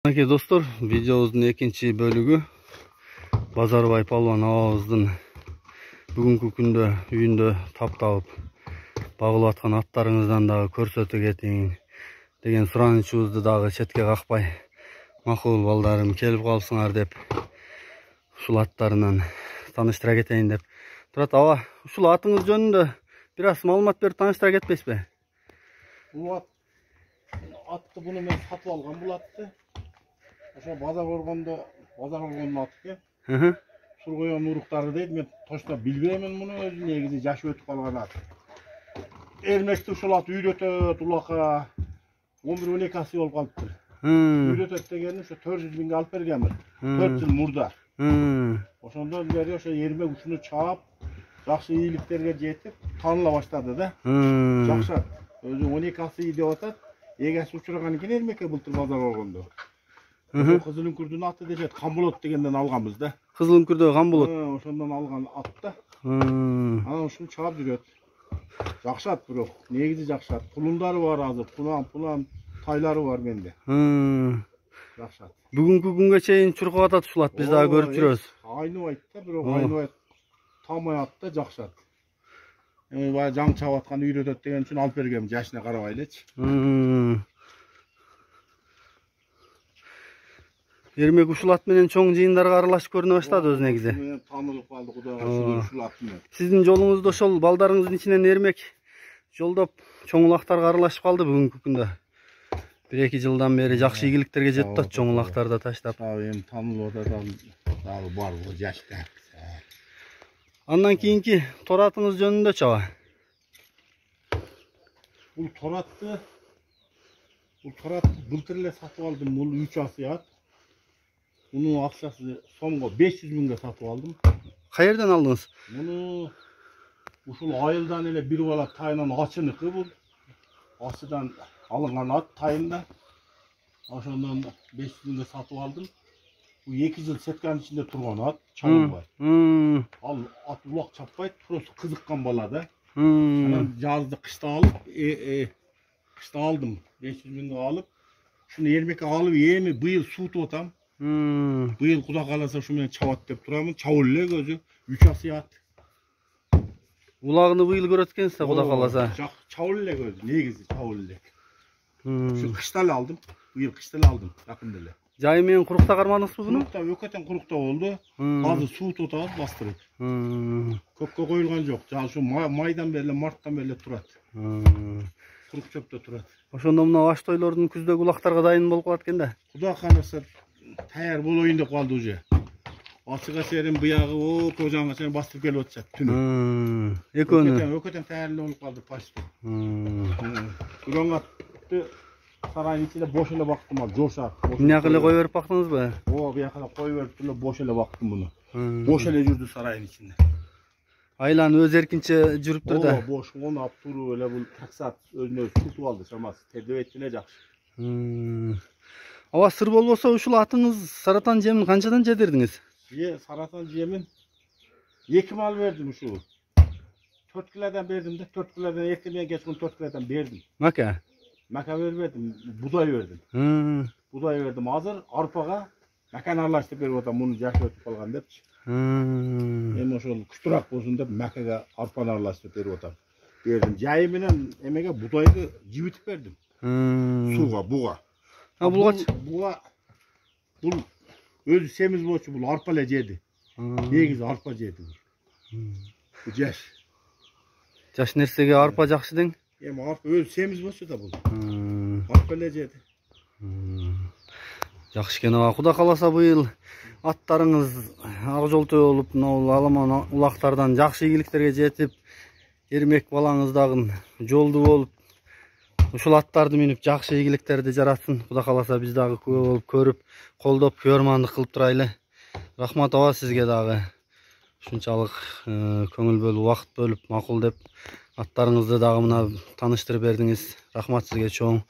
Ake dostlar, videomuzun ikinci bölügü Bazarbay Palvan ağabızın bugünkü күндө үйүндө тапталып багылып аткан аттарыңыздан дагы көрсөтө кетиң деген суранычыбызды дагы четке какпай, макул балдарым келип калсыңар деп ушул аттарынан тааныштыра кетейин деп. Турат аба, ушул атыңыз жөнүндө бир аз маалымат берип тааныштыра кетпейсизби? Бул атты буну мен сатып алган бул атты. Ошо базар болгондун аты. Сургуйган уруктары дейт. Мен точно билбеймин муну, өзү негизи жашы өтүп калган ат. Эрмекти ушул ат үйрөтөт, улака 11-12 асы болуп калыптыр. Үйрөтөт дегени ошо 400 миңге алып бергенмин. 4 жыл мурда. Ошондон бери ошо эрмек ушуну чаап, жакшы ийгиликтерге жетип, тааныла баштады да. Жакшы. Өзү 12 асы деп атат. Эгеси учураган экен эрмекке былтыр базар болгондо. Кызыл үңкүрдүн аты дешет, Камболот дегенден алганбыз да. Кызыл үңкүрдө Камболот. Ошондон алган ат да. Анан ушуну чаап жүрөт. Жакшы ат бирок, негизи жакшы ат. Пулундары бар азыр, пулан, тайлары бар менде. Жакшы ат. Бүгүнкү күнгө чейин чуркап атат ушул ат, биз дагы көрүп жүрөбүз. Айныбайт да, бирок айныбайт. Тамай ат да, жакшы ат. Баягы жаң чаап аткан үйрөтөт деген үчүн алып бергем, жашына карабай элечи. Эрмек ушул ат менен чоң жыйындарга аралашып көрүнө баштады өзү негизи. Мен таанылып калды, Кудайга шүгүр ушул ат менен. Сиздин жолуңузда ошол балдарыңыздын ичинен эрмек жолдоп чоң улактарга аралашып калды бүгүнкү күндө. 1-2 жылдан бери жакшы ийгиликтерге жетип атат, чоң улактарды таштап. Эми таанылып атат, дагы бар бул жашта. Андан кийинки торатыңыз жөнүндө чаба. Бул торатты былтыр эле сатып алдым. Бул 3 асы ат. Мунун акчасы сомго 500 миңге сатып алдым. Каерден алдыңыз? Муну ушул айылдан эле бир бала тайынан ачыныкы бул. Асыдан алынган ат тайында. Ошондон 500 миңге сатып алдым. Бул 2 жыл сетканын ичинде турган ат, чабылбай. Ал ат улак чаппайт, просто кызыккан бала да. Анан жазды кышта алып, кышта алдым. 500 миңге алып, шуну эрмекке алып, эми быйыл суутуп атам. Быйыл Кудай кааласа ушу менен чабат деп турамын. Чабыл эле өзү 3 асы ат. Улагыны быйыл көрөт экенсиз да, Кудай кааласа. Чабыл эле өзү, негизи чабыл эле. Ушу кышта эле алдым. Быйыл кышта эле алдым, жакында эле. Жайы менен курукта кармадыңызбы буну? Курукта, өкөтөн курукта болду. Азыр суутуп атабыз, бастырып. Көпкө коюлган жок. Жана ушу майдан бери эле, марттан бери эле турат. Курук чөптө турат. Ошондо мына аш тойлордун күздөгү улактарга дайын болуп калат экен да. Кудай кааласа таяр болоюн деп калды уже. Ачыга чейин буягы кожаңга чейин бастырып келип атышат түнү. Өкөтөн таяр эле болуп калды почти. Үрөң атты сарайдын ичинде бош эле бактым, ал жошак. Эмне эле кой берип бактыңызбы? Буяка кой берип эле бош эле бактым буну. Бош эле жүрдү сарайдын ичинде. Айлан өз эркинче жүрүптүр да. Бош, онап туруп эле бул таксат өзүнө сутуп алды, чамасы. Тердебет эле жакшы. Аба сыр болбосо ушул атыңыз саратан жемин канчадан жедирдиңиз? Саратан жемин 2 мал бердим ушул. 4 килодон бердим да, 4 килодон эртең менен кечкүн 4 килодон бердим. Мака бербедим, будай бердим. Будай бердим. Азыр арпага маканы аралаштырып берип атам, муну жашы өтүп калган депчи. Эми ошол күчтүрөөк болсун деп макага арпаны аралаштырып берип атам. Бердим. Жайы менен эмеге будайды жибитип бердим. Сууга, буга. Буга бул өзү семиз болчу, бул арпа эле жеди. Негизи арпа жеди бул. Жаш нерсеге арпа жакшы дең? Эми арпа өзү семиз болчу да бул. Арпа эле жеди. Жакшы экен аба, Кудай кааласа быйыл аттарыңыз ак жолтой болуп, аламан улактардан жакшы ийгиликтерге жетип, эрмек балаңыз дагы жолду болуп, ушул аттарды минип жакшы ийгиликтерди жаратсын. Кудай кааласа биз дагы күбө болуп көрүп, колдоп, көрмандык кылып турайлы. Рахмат аба сизге дагы. Ушунчалык көңүл бөлүп, убакыт бөлүп, макул деп аттарыңызды дагы мына тааныштырып бердиңиз. Рахмат сизге чоң.